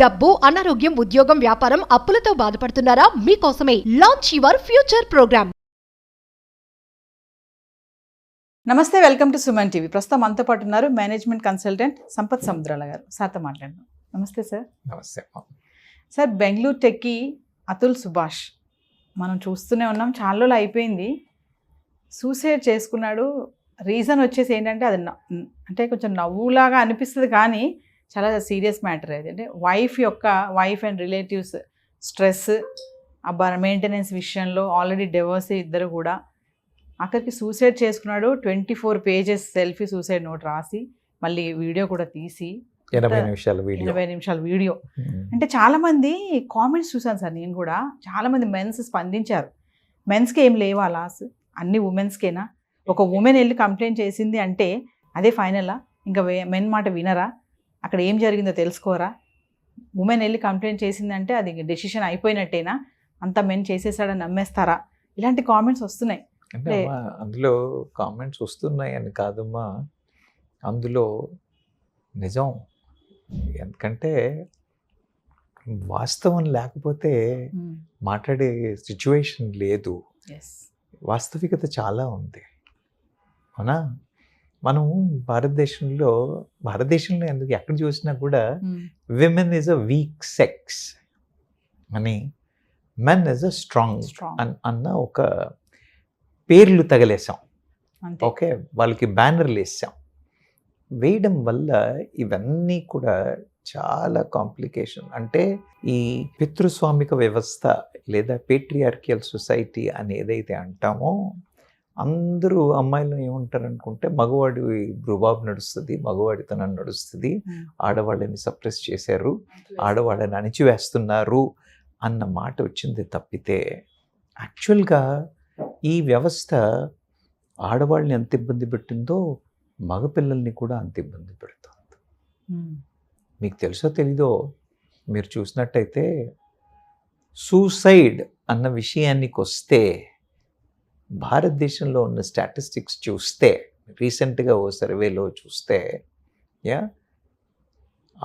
డబ్బు, అనారోగ్యం, ఉద్యోగం, వ్యాపారం, అప్పులతో బాధపడుతున్నారా? మీకోసమే లాంచ్ యువర్ ఫ్యూచర్ ప్రోగ్రామ్. నమస్తే, వెల్కమ్ టు సుమన్ టీవీ. ప్రస్తుతం మనతో పాటు ఉన్నారు మేనేజ్మెంట్ కన్సల్టెంట్ సంపత్ సముద్రాల గారు. సార్తో మాట్లాడదాం. నమస్తే సార్. నమస్తే. సార్, బెంగళూరు టెక్కీ అతుల్ సుభాష్ మనం చూస్తూనే ఉన్నాం, చాలా రోజులు అయిపోయింది. సూసైడ్ చేసుకున్నాడు. రీజన్ వచ్చేసి ఏంటంటే అది అంటే కొంచెం నవ్వులాగా అనిపిస్తుంది, కానీ చాలా సీరియస్ మ్యాటర్. అంటే వైఫ్ అండ్ రిలేటివ్స్ స్ట్రెస్, అబ్బా మెయింటెనెన్స్ విషయంలో ఆల్రెడీ డివోర్స్ ఇద్దరు కూడా. అక్కడికి సూసైడ్ చేసుకున్నాడు. 24 pages సెల్ఫీ సూసైడ్ నోట్ రాసి మళ్ళీ వీడియో కూడా తీసి 80 నిమిషాల వీడియో. అంటే చాలామంది కామెంట్స్ చూసాను సార్, నేను కూడా. చాలామంది మెన్స్ స్పందించారు. మెన్స్కి ఏం లేవా లాస్? అన్ని ఉమెన్స్కేనా? ఒక ఉమెన్ వెళ్ళి కంప్లైంట్ చేసింది అంటే అదే ఫైనలా? ఇంకా మెన్ మాట వినరా? అక్కడ ఏం జరిగిందో తెలుసుకోరా? ఉమెన్ వెళ్ళి కంప్లైంట్ చేసిందంటే అది డెసిషన్ అయిపోయినట్టేనా? అంతా మెన్ చేసేసాడని నమ్మేస్తారా? ఇలాంటి కామెంట్స్ వస్తున్నాయి. అంటే అందులో కామెంట్స్ వస్తున్నాయని కాదమ్మా, అందులో నిజం. ఎందుకంటే వాస్తవం లేకపోతే మాట్లాడే సిచ్యువేషన్ లేదు. వాస్తవికత చాలా ఉంది, అవునా? మనం భారతదేశంలో ఎందుకు ఎక్కడ చూసినా కూడా women is a week sex అని, మెన్ ఈజ్ అ స్ట్రాంగ్ అన్న ఒక పేర్లు తగలేసాం. ఓకే, వాళ్ళకి బ్యానర్లు వేసాం. వేయడం వల్ల ఇవన్నీ కూడా చాలా కాంప్లికేషన్. అంటే ఈ పితృస్వామిక వ్యవస్థ లేదా పేట్రియార్కియల్ సొసైటీ అని ఏదైతే అంటామో, అందరూ అమ్మాయిలు ఏమంటారు అనుకుంటే మగవాడి రుబాబు నడుస్తుంది, మగవాడితనం నడుస్తుంది, ఆడవాళ్ళని సప్రెస్ చేశారు, ఆడవాళ్ళని అణిచివేస్తున్నారు అన్న మాట వచ్చింది తప్పితే, యాక్చువల్గా ఈ వ్యవస్థ ఆడవాళ్ళని ఎంత ఇబ్బంది పెట్టిందో మగపిల్లల్ని కూడా అంత ఇబ్బంది పెడుతుంది. మీకు తెలుసో తెలీదో, మీరు చూసినట్టయితే సూసైడ్ అన్న విషయానికి వస్తే భారతదేశంలో ఉన్న స్టాటిస్టిక్స్ చూస్తే, రీసెంట్గా ఓ సర్వేలో చూస్తే,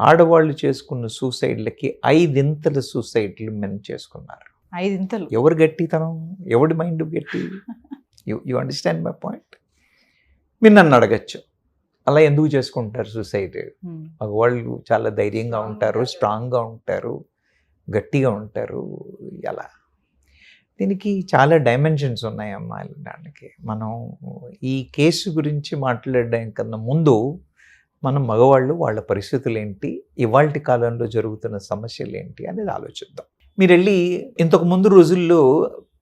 ఆడవాళ్ళు చేసుకున్న సూసైడ్లకి 5 సూసైడ్లు మెన్ చేసుకున్నారు. 5 ఎవరు గట్టితనం? ఎవడి మైండ్ గట్టి? You understand my point? మీరు నన్ను అడగచ్చు, అలా ఎందుకు చేసుకుంటారు సూసైడ్? మగవాళ్ళు చాలా ధైర్యంగా ఉంటారు, స్ట్రాంగ్గా ఉంటారు, గట్టిగా ఉంటారు. ఎలా? దీనికి చాలా డైమెన్షన్స్ ఉన్నాయి అమ్మాయిల దానికి. మనం ఈ కేసు గురించి మాట్లాడడం కన్నా ముందు మనం మగవాళ్ళు వాళ్ళ పరిస్థితులు ఏంటి, ఇవాల్టి కాలంలో జరుగుతున్న సమస్యలు ఏంటి అనేది ఆలోచిద్దాం. మీరు వెళ్ళి ఇంతకు ముందు రోజుల్లో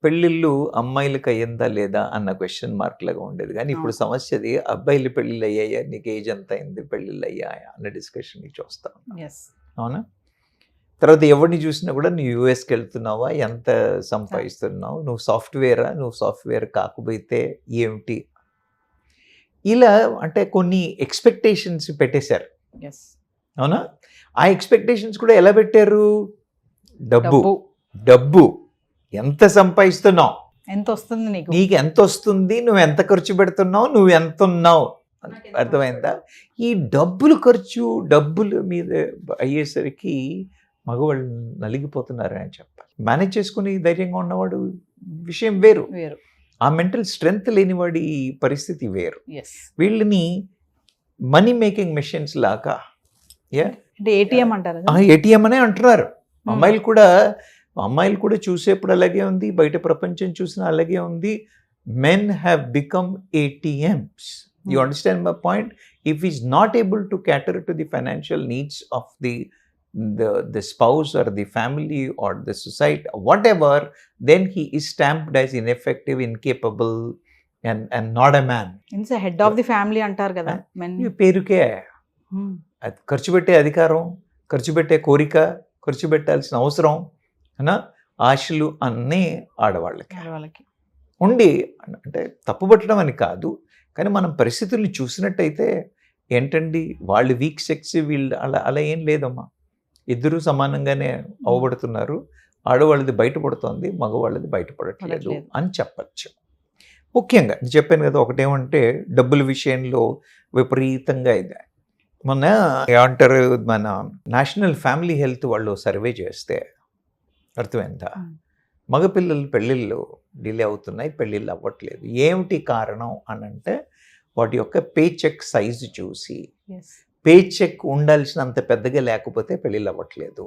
పెళ్ళిళ్ళు అమ్మాయిలకు అయ్యిందా లేదా అన్న క్వశ్చన్ మార్క్ లాగా ఉండేది, కానీ ఇప్పుడు సమస్యది అబ్బాయిలు పెళ్ళిళ్ళు అయ్యాయా, నీకు ఏజ్ ఎంత అయింది, పెళ్ళిళ్ళు అయ్యాయా అన్న డిస్కషన్కి చూస్తాం. అవునా? తర్వాత ఎవరిని చూసినా కూడా నువ్వు యూఎస్కి వెళ్తున్నావా, ఎంత సంపాదిస్తున్నావు, నువ్వు సాఫ్ట్వేరా, నువ్వు సాఫ్ట్వేర్ కాకపోతే ఏమిటి, ఇలా అంటే కొన్ని ఎక్స్పెక్టేషన్స్ పెట్టేశారు. అవునా? ఆ ఎక్స్పెక్టేషన్స్ కూడా ఎలా పెట్టారు? డబ్బు ఎంత సంపాదిస్తున్నావు, ఎంత వస్తుంది, నీకు ఎంత వస్తుంది, నువ్వు ఎంత ఖర్చు పెడుతున్నావు, నువ్వు ఎంత ఉన్నావు, అర్థమైందా? ఈ డబ్బుల మీద అయ్యేసరికి మగవాళ్ళు నలిగిపోతున్నారని చెప్పాలి. మేనేజ్ చేసుకుని ధైర్యంగా ఉన్నవాడు విషయం వేరు, ఆ మెంటల్ స్ట్రెంగ్త్ లేనివాడి పరిస్థితి వేరు. వీళ్ళని మనీ మేకింగ్ మెషిన్స్ లాగా ఏటీఎం అంటారు, ఏటీఎం అనే అంటున్నారు. అమ్మాయిలు కూడా చూసేప్పుడు అలాగే ఉంది, బయట ప్రపంచం చూసినా అలాగే ఉంది. Men have become ATMs. You understand my point? If he's not able to cater to the financial needs of the spouse or the family or the society, whatever, then he is stamped as ineffective, incapable and not a man. It's a head of the family అంటారు కదా men. పేరుకే ఖర్చు పెట్టే అధికారం, ఖర్చు పెట్టే కోరిక, ఖర్చు పెట్టాల్సిన అవసరం, ఆశలు అన్నీ ఆడవాళ్ళకి ఉండి, అంటే తప్పుపట్టడం అని కాదు, కానీ మనం పరిస్థితుల్ని చూసినట్టయితే ఏంటండి, వాళ్ళు వీక్ సెక్స్, వీళ్ళు అలా ఏం లేదమ్మా. ఇద్దరూ సమానంగానే అవబడుతున్నారు. ఆడవాళ్ళది బయటపడుతోంది, మగవాళ్ళది బయటపడట్లేదు అని చెప్పచ్చు. ముఖ్యంగా చెప్పాను కదా, ఒకటేమంటే డబ్బుల విషయంలో విపరీతంగా ఇది. మొన్న ఏమంటారు, మన నేషనల్ ఫ్యామిలీ హెల్త్ వాళ్ళు సర్వే చేస్తే అర్థమైందా, మగపిల్లల పెళ్ళిళ్ళు డిలే అవుతున్నాయి, పెళ్ళిళ్ళు అవ్వట్లేదు. ఏమిటి కారణం అని అంటే వాటి యొక్క పే చెక్ సైజు చూసి, పే చెక్ ఉండాల్సినంత పెద్దగా లేకపోతే పెళ్ళిళ్ళు అవ్వట్లేదు.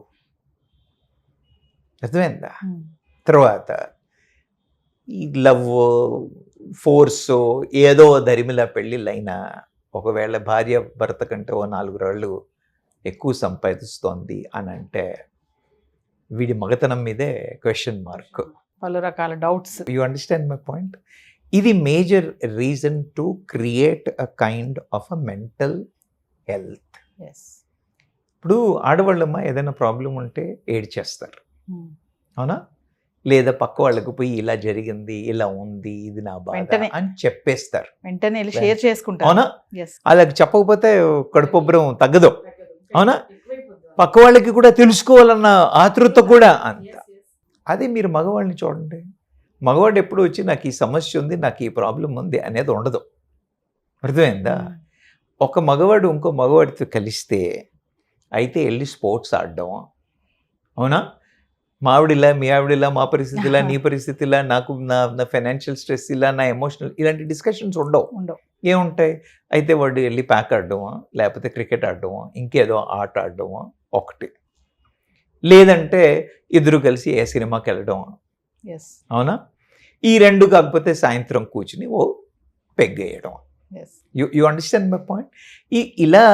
అర్థమైందా? తర్వాత ఈ లవ్ ఫోర్స్ ఏదో దరిమిలా పెళ్ళిళ్ళైనా ఒకవేళ భార్య భర్త కంటే ఓ 4 రోజులు ఎక్కువ సంపాదిస్తోంది అని అంటే వీడి మగతనం మీదే క్వశ్చన్ మార్క్, పలు రకాల doubts. You understand my point? ఇది major reason to create a kind of a mental health. ఇప్పుడు ఆడవాళ్ళమ్మ ఏదైనా ప్రాబ్లం ఉంటే ఏడ్చేస్తారు, అవునా? లేదా పక్క వాళ్ళకు పోయి ఇలా జరిగింది, ఇలా ఉంది, ఇది నా బాధ వెంటనే అని చెప్పేస్తారు, వెంటనే షేర్ చేసుకుంటారు, అవునా? Yes. అలాగ చెప్పకపోతే కడుపుబ్బరం తగ్గదు, అవునా? పక్క వాళ్ళకి కూడా తెలుసుకోవాలన్న ఆతృత కూడా అంత. అదే మీరు మగవాళ్ళని చూడండి, మగవాడు ఎప్పుడు వచ్చి నాకు ఈ సమస్య ఉంది, నాకు ఈ ప్రాబ్లం ఉంది అనేది ఉండదు. అర్థమైందా? ఒక మగవాడు ఇంకో మగవాడితో కలిస్తే అయితే వెళ్ళి స్పోర్ట్స్ ఆడడం, అవునా? మా ఆవిడిలా, మీ ఆవిడిలా, మా పరిస్థితి ఇలా, నీ పరిస్థితి ఇలా, నాకు నా ఫైనాన్షియల్ స్ట్రెస్ ఇలా, నా ఎమోషనల్, ఇలాంటి డిస్కషన్స్ ఉండవు. ఏముంటాయి? అయితే వాడు వెళ్ళి ప్యాక్ ఆడడమా, లేకపోతే క్రికెట్ ఆడడమా, ఇంకేదో ఆట ఆడడమా ఒకటి, లేదంటే ఇద్దరు కలిసి ఏ సినిమాకి వెళ్ళడమా, అవునా? ఈ రెండు కాకపోతే సాయంత్రం కూర్చుని ఓ పెగ్గేయడం. You understand my point? ఇలా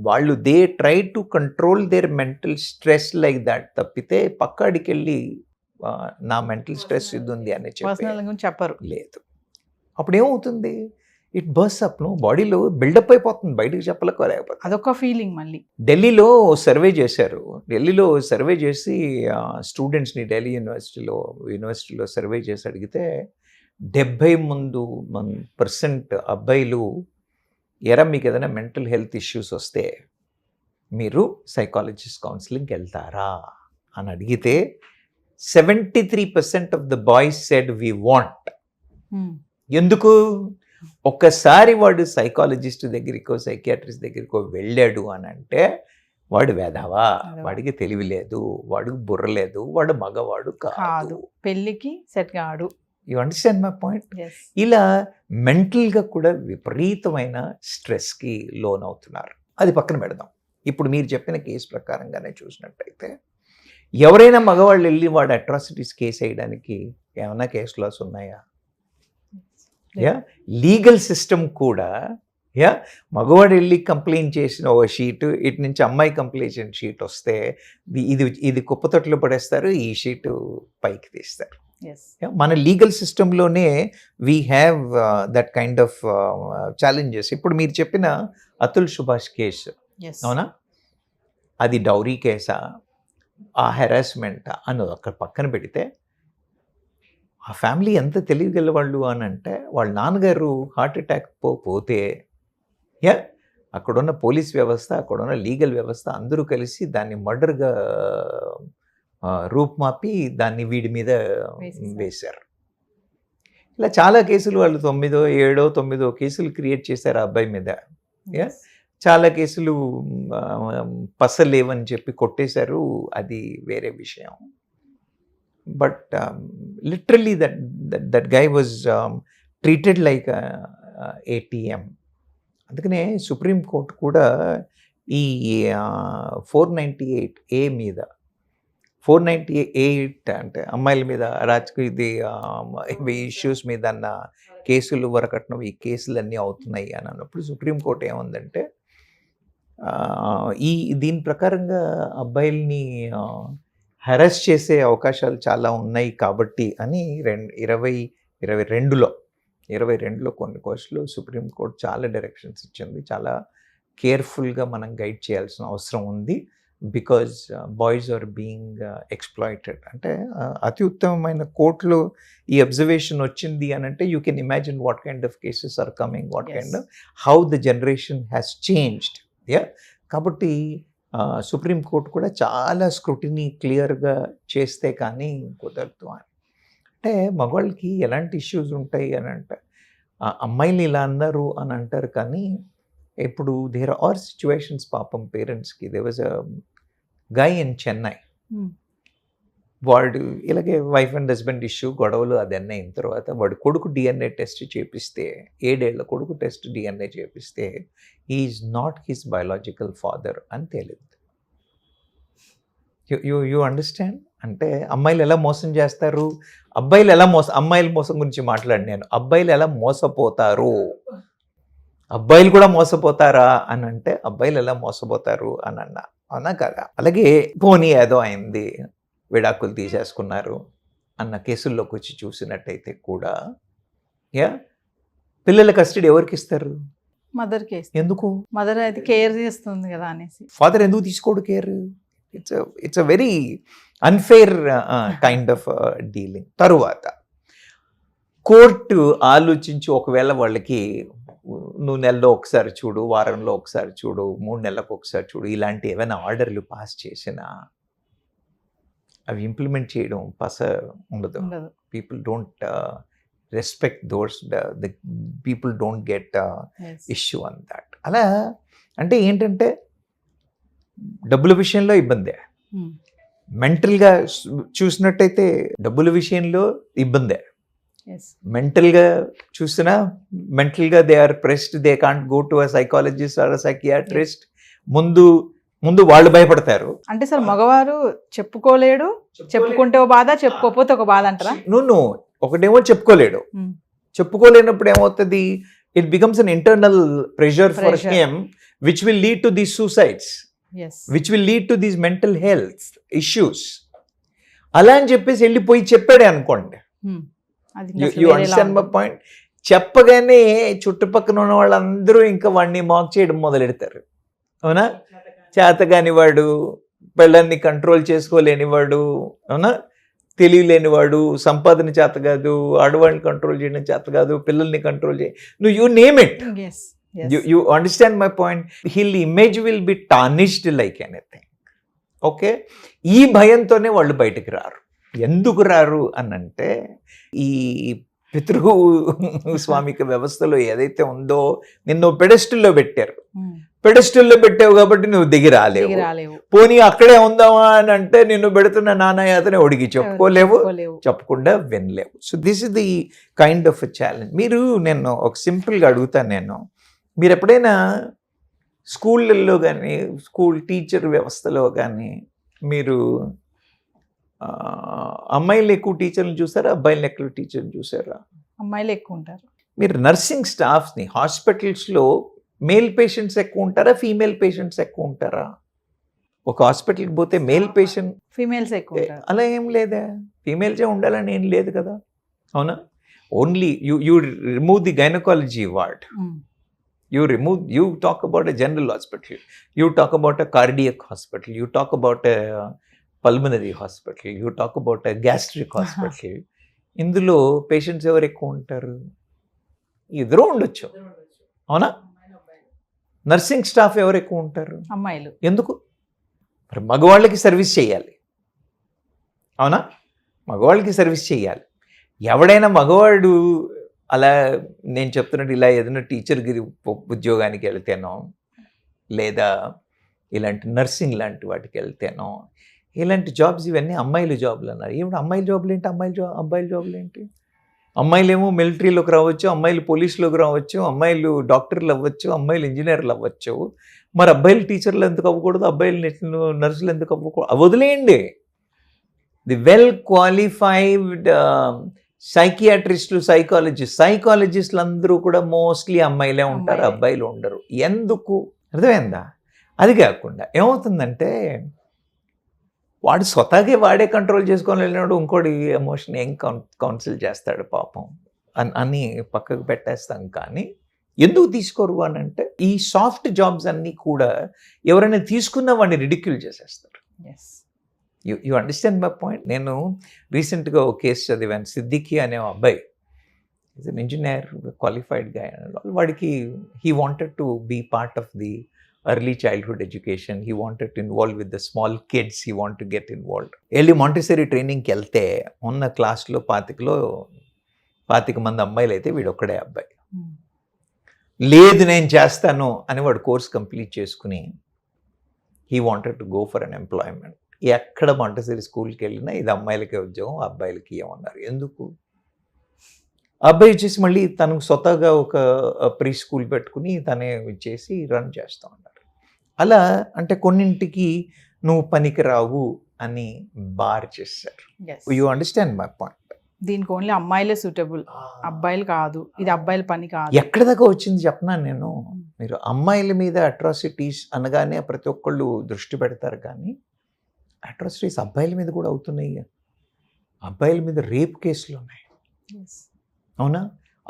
వాళ్ళు they try to control their mental stress like that తప్పితే పక్కాడికి వెళ్ళి నా మెంటల్ స్ట్రెస్ ఇది ఉంది అని చెప్పరు. లేదు. అప్పుడు ఏమవుతుంది? ఇట్ బర్స్ అప్, బాడీలో బిల్డప్ అయిపోతుంది, బయటకు చెప్పలేకపోతే. అదొక ఫీలింగ్. మళ్ళీ ఢిల్లీలో సర్వే చేశారు, ఢిల్లీలో సర్వే చేసి స్టూడెంట్స్ని ఢిల్లీ యూనివర్సిటీలో సర్వే చేసి అడిగితే 73% అబ్బాయిలు ఎరా మీకు ఏదైనా మెంటల్ హెల్త్ ఇష్యూస్ వస్తే మీరు సైకాలజిస్ట్ కౌన్సిలింగ్కి వెళ్తారా అని అడిగితే 73% of the boys said we want. ఎందుకు? ఒక్కసారి వాడు సైకాలజిస్ట్ దగ్గరికో సైకియాట్రిస్ట్ దగ్గరికో వెళ్ళాడు అని అంటే వాడు వేదావా, వాడికి తెలివి లేదు, వాడికి బుర్ర లేదు, వాడు మగవాడు కాదు, పెళ్ళికి సెట్ కాడు. You understand my point? ఇలా మెంటల్గా కూడా విపరీతమైన స్ట్రెస్కి లోన్ అవుతున్నారు. అది పక్కన పెడదాం. ఇప్పుడు మీరు చెప్పిన కేసు ప్రకారంగానే చూసినట్టయితే ఎవరైనా మగవాళ్ళు వెళ్ళి వాడు అట్రాసిటీస్ కేసు వేయడానికి ఏమైనా కేసు లాస్ ఉన్నాయా? లీగల్ సిస్టమ్ కూడా మగవాడు వెళ్ళి కంప్లైంట్ చేసిన ఒక షీటు, ఇటు నుంచి అమ్మాయి కంప్లైంట్ షీట్ వస్తే ఇది కుప్పతొట్లో పడేస్తారు, ఈ షీటు పైకి తీస్తారు. మన లీగల్ సిస్టంలోనే we have that kind of challenges. ఇప్పుడు మీరు చెప్పిన అతుల్ సుభాష్ కేసు, అవునా? అది డౌరీ కేసా, ఆ హెరాస్మెంట్ అన్నది అక్కడ పక్కన పెడితే ఆ ఫ్యామిలీ ఎంత తెలియగల వాళ్ళు అని అంటే వాళ్ళ నాన్నగారు హార్ట్ అటాక్ పోతే అక్కడున్న పోలీస్ వ్యవస్థ, అక్కడున్న లీగల్ వ్యవస్థ అందరూ కలిసి దాన్ని మర్డర్గా రూపుమాపి దాన్ని వీడి మీద వేశారు. ఇలా చాలా కేసులు వాళ్ళు 9, 7, 9 కేసులు క్రియేట్ చేశారు ఆ అబ్బాయి మీద. చాలా కేసులు పసలేవని చెప్పి కొట్టేశారు, అది వేరే విషయం. But literally that guy was treated like ATM. అందుకనే సుప్రీంకోర్టు కూడా ఈ 498A మీద, 498 అంటే అమ్మాయిల మీద ఇవి ఇష్యూస్ మీద అన్న కేసులు వరకట్నం, ఈ కేసులన్నీ అవుతున్నాయి అని అన్నప్పుడు సుప్రీంకోర్టు ఏముందంటే దీని ప్రకారంగా అబ్బాయిల్ని హెరాస్ చేసే అవకాశాలు చాలా ఉన్నాయి కాబట్టి అని 2022లో కొన్ని కోర్సులు సుప్రీంకోర్టు చాలా డైరెక్షన్స్ ఇచ్చింది. చాలా కేర్ఫుల్గా మనం గైడ్ చేయాల్సిన అవసరం ఉంది. Because boys are being exploited. అంటే అతి ఉత్తమమైన కోర్టులో ఈ అబ్జర్వేషన్ వచ్చింది అని అంటే you can imagine what kind of cases are coming, what kind of how the generation has changed. కాబట్టి సుప్రీంకోర్టు కూడా చాలా స్క్రూటినీ క్లియర్గా చేస్తే కానీ కుదరదు అని. అంటే మగవాళ్ళకి ఎలాంటి ఇష్యూస్ ఉంటాయి అని అంటే అమ్మాయిలు ఇలా అన్నారు అని అంటారు, కానీ ఇప్పుడు దేర్ ఆర్ సిచ్యువేషన్స్ పాపం పేరెంట్స్కి. They was a guy in Chennai, వాడు ఇలాగే వైఫ్ అండ్ హస్బెండ్ ఇష్యూ గొడవలు అదన్నీ అయిన తర్వాత వాడు కొడుకు డిఎన్ఏ టెస్ట్ చేపిస్తే, 7 ఏళ్ల కొడుకు టెస్ట్ డిఎన్ఏ చేపిస్తే is not his biological father అని తేలింది. You understand? అంటే అమ్మాయిలు ఎలా మోసం చేస్తారు, అబ్బాయిలు ఎలా అమ్మాయిల మోసం గురించి మాట్లాడి నేను, అబ్బాయిలు ఎలా మోసపోతారు, అబ్బాయిలు కూడా మోసపోతారా అని అంటే అబ్బాయిలు ఎలా మోసపోతారు అని అన్నా కదా. అలాగే పోనీ ఏదో అయింది, విడాకులు తీసేసుకున్నారు అన్న కేసుల్లోకి వచ్చి చూసినట్టయితే కూడా పిల్లల కస్టడీ ఎవరికి ఇస్తారు? మదర్కి. ఎందుకు? మదర్ అయితే కేర్ చేస్తుంది కదా అనేసి. ఫాదర్ ఎందుకు తీసుకోడు care? It's a very unfair kind of dealing. తరువాత కోర్టు ఆలోచించి ఒకవేళ వాళ్ళకి నువ్వు నెలలో ఒకసారి చూడు, వారంలో ఒకసారి చూడు, 3 నెలలకు ఒకసారి చూడు, ఇలాంటి ఏమైనా ఆర్డర్లు పాస్ చేసినా అవి ఇంప్లిమెంట్ చేయడం ఉండదు. People don't respect those, the people don't get issue on that. అలా అంటే ఏంటంటే డబ్బుల విషయంలో ఇబ్బందే, మెంటల్గా చూసినట్టయితే డబ్బుల విషయంలో ఇబ్బందే, మెంటల్గా చూసినా మెంటల్గా they are pressed, they can't go to a psychologist or a psychiatrist. ముందు వాళ్ళు భయపడతారు. అంటే సార్ మగవారు చెప్పుకోలేడు, చెప్పుకుంటే ఒక బాధ, చెప్పుకోకపోతే ఒక బాధ అంటారా? నువ్వు ఒకటేమో చెప్పుకోలేడు, చెప్పుకోలేనప్పుడు ఏమవుతుంది, it becomes an internal pressure for him which will lead to these suicides, which will lead to these mental health issues. అలా అని చెప్పేసి వెళ్ళిపోయి చెప్పాడే అనుకోండి, యూ అండర్స్టాండ్ మై పాయింట్. చెప్పగానే చుట్టుపక్కల ఉన్న వాళ్ళందరూ ఇంకా వాడిని మాక్ చేయడం మొదలెడతారు. అవునా? చేతగాని వాడు, పిల్లల్ని కంట్రోల్ చేసుకోలేనివాడు, అవునా, తెలియలేనివాడు, సంపాదన చేత కాదు, ఆడవాళ్ళని కంట్రోల్ చేయడం చేత కాదు, పిల్లల్ని కంట్రోల్ నువ్వు you name it. You understand my point. Hill image will be tarnished like anything. Okay, ఈ భయంతోనే వాళ్ళు బయటకు రారు. ఎందుకు రారు అని అంటే ఈ పితృస్వామిక వ్యవస్థలో ఏదైతే ఉందో నిన్ను పెడెస్టల్లో పెట్టారు, పెడెస్టల్లో పెట్టావు కాబట్టి నువ్వు దిగి రాలేవు. పోనీ అక్కడే ఉందామా అని అంటే నిన్ను పెడుతున్న నానాయాతనే ఒడిగి చెప్పుకోలేవు, చెప్పకుండా వినలేవు. So this is the kind of a challenge. నేను ఒక సింపుల్గా అడుగుతాను, మీరు ఎప్పుడైనా స్కూళ్ళల్లో కానీ, స్కూల్ టీచర్ వ్యవస్థలో కానీ మీరు అమ్మాయిలు ఎక్కువ టీచర్లు చూసారా, అబ్బాయిలు ఎక్కువ టీచర్లు చూసారా? అమ్మాయిలు ఎక్కువ ఉంటారు. మీరు నర్సింగ్ స్టాఫ్ని హాస్పిటల్స్లో మేల్ పేషెంట్స్ ఎక్కువ ఉంటారా, ఫీమేల్ పేషెంట్స్ ఎక్కువ ఉంటారా? ఒక హాస్పిటల్కి పోతే మేల్ పేషెంట్, ఫీమేల్స్ ఎక్కువ ఉంటారు. అలా ఏం లేదా, ఫీమేల్సే ఉండాలని ఏం లేదు కదా, అవునా? Only you remove the gynaecology ward, you talk about a general hospital, you talk about a cardiac hospital, you talk about a pulmonary hospital, you talk about a gastric hospital. ఇందులో పేషెంట్స్ ఎవరు ఎక్కువ ఉంటారు? ఇద్దరు ఉండొచ్చు, అవునా? Nursing staff ఎవరు ఎక్కువ ఉంటారు? అమ్మాయిలు. ఎందుకు? మరి మగవాళ్ళకి సర్వీస్ చేయాలి, అవునా? మగవాళ్ళకి సర్వీస్ చేయాలి. ఎవడైనా మగవాడు అలా నేను చెప్తున్నట్టు ఇలా ఏదైనా టీచర్కి ఉద్యోగానికి వెళ్తేనో, లేదా ఇలాంటి నర్సింగ్ లాంటి వాటికి వెళ్తేనో, ఇలాంటి జాబ్స్ ఇవన్నీ అమ్మాయిల జాబ్లు అన్నారు. ఏమిటి అమ్మాయిల జాబ్లు ఏంటి, అబ్బాయిల జాబ్లు ఏంటి? అమ్మాయిలేమో మిలిటరీలోకి రావచ్చు, అమ్మాయిలు పోలీసులోకి రావచ్చు, అమ్మాయిలు డాక్టర్లు అవ్వచ్చు, అమ్మాయిలు ఇంజనీర్లు అవ్వచ్చు. మరి అబ్బాయిలు టీచర్లు ఎందుకు అవ్వకూడదు, అబ్బాయిలు నర్సులు ఎందుకు అవ్వకూడదు? వదిలేయండి. ది వెల్ క్వాలిఫైడ్ సైకియాట్రిస్టులు, సైకాలజిస్టులు అందరూ కూడా మోస్ట్లీ అమ్మాయిలే ఉంటారు, అబ్బాయిలు ఉండరు. ఎందుకు? అర్థమైందా? అది కాకుండా ఏమవుతుందంటే వాడు స్వతహాగే వాడే కంట్రోల్ చేసుకొని వెళ్ళినాడు, ఇంకోటి ఎమోషన్ ఏం కౌన్సిల్ చేస్తాడు పాపం అని పక్కకు పెట్టేస్తాం. కానీ ఎందుకు తీసుకోరు అని అంటే ఈ సాఫ్ట్ జాబ్స్ అన్నీ కూడా ఎవరైనా తీసుకున్న వాడిని రిడిక్యూల్ చేసేస్తారు. You understand my point. నేను రీసెంట్గా ఒక కేసు చదివాను. సిద్దికి అనే అబ్బాయి, ఈజ్ అన్ ఇంజనీర్, క్వాలిఫైడ్ గా. వాడికి he wanted to be part of the early childhood education, he wanted to involve with the small kids, he wanted to get involved. Early Montessori training కి వెళ్తే ఉన్న క్లాస్లో 25 మంది అమ్మాయిలు అయితే వీడు ఒక్కడే అబ్బాయి. లేదు నేను చేస్తాను అని వాడు కోర్స్ కంప్లీట్ చేసుకుని he wanted to go for an employment. ఎక్కడ మాంటెసరీ స్కూల్కి వెళ్ళినా ఇది అమ్మాయిలకే ఉద్యోగం, అబ్బాయిలకి ఏమన్నారు. ఎందుకు? అబ్బాయి వచ్చేసి మళ్ళీ తనకు స్వతహాగా ఒక ప్రీ స్కూల్ పెట్టుకుని తనే వచ్చేసి రన్ చేస్తూ ఉన్నారు. అలా అంటే కొన్నింటికి నువ్వు పనికి రావు అని బార్ చేశారు. You understand my point? దీనికి ఓన్లీ అమ్మాయిలే సూటబుల్, అబ్బాయిలు కాదు, ఇది అబ్బాయిల పని కాదు. ఎక్కడి దాకా వచ్చింది చెప్పనాను నేను. మీరు అమ్మాయిల మీద అట్రాసిటీస్ అనగానే ప్రతి ఒక్కళ్ళు దృష్టి పెడతారు, కానీ అట్రాసిటీస్ అబ్బాయిల మీద కూడా అవుతున్నాయి. అబ్బాయిల మీద రేప్ కేసులు ఉన్నాయి, అవునా?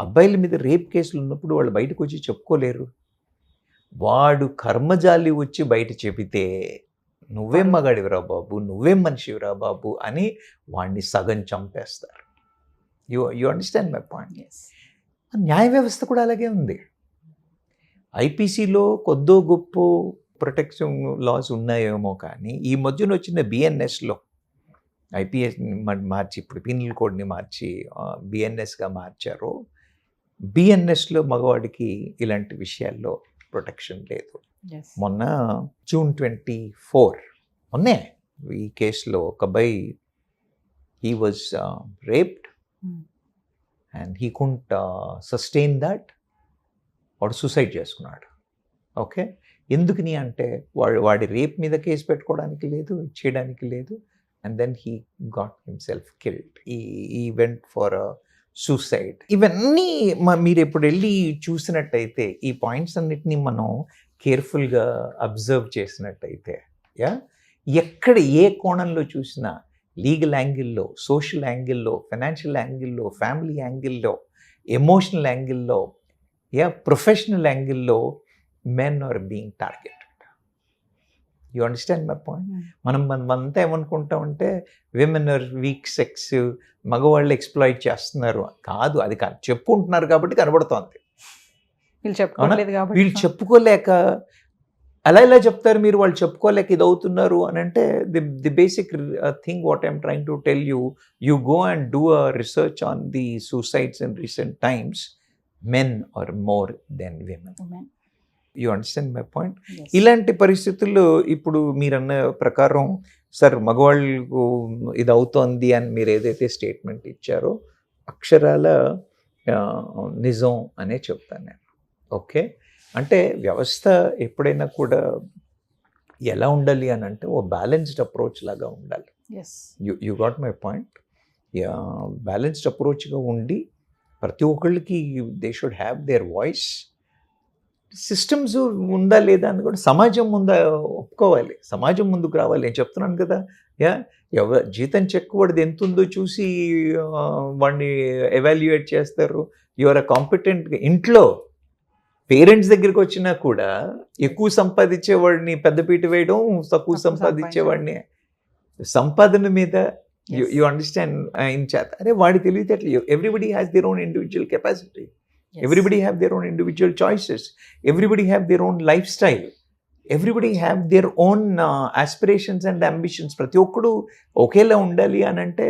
అబ్బాయిల మీద రేప్ కేసులు ఉన్నప్పుడు వాళ్ళు బయటకు వచ్చి చెప్పుకోలేరు. వాడు కర్మజాలి వచ్చి బయట చెబితే నువ్వేం మగాడివిరా బాబు, నువ్వేం మనిషివిరా బాబు అని వాడిని సగం చంపేస్తారు. You understand my point? న్యాయ వ్యవస్థ కూడా అలాగే ఉంది. ఐపీసీలో కొద్దో గొప్ప ప్రొటెక్షన్ లాస్ ఉన్నాయేమో, కానీ ఈ మధ్యన వచ్చిన బిఎన్ఎస్లో ఐపీఎస్ మార్చి ఇప్పుడు పీనల్ కోడ్ని మార్చి బిఎన్ఎస్గా మార్చారు. బిఎన్ఎస్లో మగవాడికి ఇలాంటి విషయాల్లో ప్రొటెక్షన్ లేదు. మొన్న June 24 మొన్నే ఈ కేసులో ఒక అబ్బాయి he was raped and he couldn't sustain that, వాడు సూసైడ్ చేసుకున్నాడు. ఓకే, ఎందుకని అంటే వాడి రేప్ మీద కేసు పెట్టుకోవడానికి లేదు, చేయడానికి లేదు. And then he got himself killed. He went for suicide. ఇవన్నీ మీరు ఎప్పుడు వెళ్ళి చూసినట్టయితే ఈ పాయింట్స్ అన్నిటినీ మనం కేర్ఫుల్గా అబ్జర్వ్ చేసినట్టయితే ఎక్కడ ఏ కోణంలో చూసినా లీగల్ యాంగిల్లో, సోషల్ యాంగిల్లో, ఫైనాన్షియల్ యాంగిల్లో, ఫ్యామిలీ యాంగిల్లో, ఎమోషనల్ యాంగిల్లో, ప్రొఫెషనల్ యాంగిల్లో men are being targeted. You understand my point? మనమంతా ఏమనుకుంటామంటే విమెన్ ఆర్ వీక్ సెక్స్, మగవాళ్ళు ఎక్స్ప్లాయిట్ చేస్తున్నారు. కాదు, అది కాదు, చెప్పుకుంటున్నారు కాబట్టి కనబడుతోంది. వీళ్ళు చెప్పుకోలేక అలా ఇలా చెప్తారు మీరు, వాళ్ళు చెప్పుకోలేక ఇది అవుతున్నారు అని అంటే the basic thing what I'm trying to tell you, you go and do a research on the suicides in recent times. Men are more than women. You understand my point? ఇలాంటి పరిస్థితుల్లో ఇప్పుడు మీరన్న ప్రకారం సార్ మగవాళ్ళకు ఇది అవుతోంది అని మీరు ఏదైతే స్టేట్మెంట్ ఇచ్చారో అక్షరాల నిజం అనే చెప్తాను నేను. ఓకే, అంటే వ్యవస్థ ఎప్పుడైనా కూడా ఎలా ఉండాలి అని అంటే ఓ బ్యాలెన్స్డ్ అప్రోచ్ లాగా ఉండాలి. You got my point? Balanced అప్రోచ్గా ఉండి ప్రతి ఒక్కళ్ళకి they should have their voice. Systems ఉందా లేదా అని కూడా సమాజం ముందు ఒప్పుకోవాలి, సమాజం ముందుకు రావాలి. నేను చెప్తున్నాను కదా, జీతం చెక్ వాడిది ఎంత ఉందో చూసి వాడిని ఎవాల్యుయేట్ చేస్తారు. Your a competent. ఇంట్లో పేరెంట్స్ దగ్గరికి వచ్చినా కూడా ఎక్కువ సంపాదించేవాడిని పెద్దపీట వేయడం, తక్కువ సంపాదించేవాడిని సంపాదన మీద యు అండర్స్టాండ్ ఆయన చేత. అరే వాడి తెలివితేటలు. Everybody has their own individual capacity. Everybody have their own individual choices. Everybody have their own lifestyle. Everybody have their own aspirations and ambitions. ప్రతి ఒక్కడు ఒకేలా ఉండాలి అని అంటే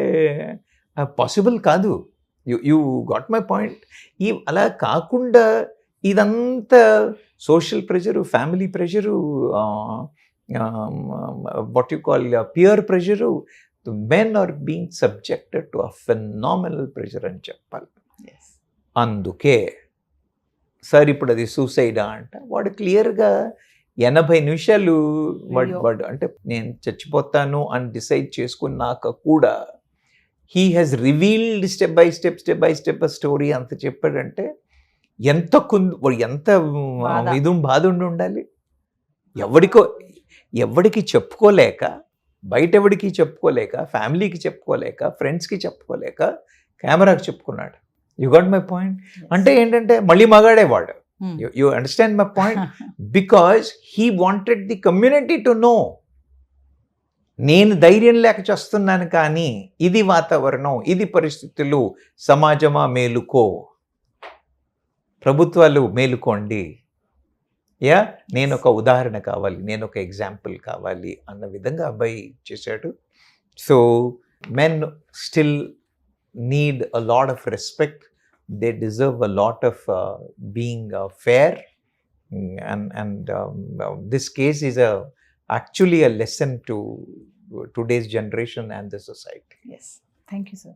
పాసిబుల్ కాదు. You got my point? అలా కాకుండా ఇదంతా social pressure, family pressure, what you call peer pressure, men are being subjected to a phenomenal pressure అని చెప్పాలి. అందుకే సార్ ఇప్పుడు అది సూసైడా అంట, వాడు క్లియర్గా 80 నిమిషాలు వాడు అంటే నేను చచ్చిపోతాను అని డిసైడ్ చేసుకున్నాక కూడా he has revealed step by step a story. అంత చెప్పాడంటే ఎంత బాధ ఉండాలి. ఎవడికి చెప్పుకోలేక, బయట ఎవడికి చెప్పుకోలేక, ఫ్యామిలీకి చెప్పుకోలేక, ఫ్రెండ్స్కి చెప్పుకోలేక కెమెరాకి చెప్పుకున్నాడు. You got my point? అంటే ఏంటంటే మళ్ళీ మగాడే వాడు. You understand my point? Because he wanted the community to know నేను ధైర్యం లేక చేస్తున్నాను, కానీ ఇది వాతావరణం, ఇది పరిస్థితులు, సమాజమా మేలుకో, ప్రభుత్వాలు మేలుకోండి, నేను ఒక ఉదాహరణ కావాలి, నేను ఒక ఎగ్జాంపుల్ కావాలి అన్న విధంగా అబ్బాయి చేశాడు. So men still need a lot of respect. they deserve a lot of being fair. And this case is actually a lesson to today's generation and the society. Yes. Thank you, sir.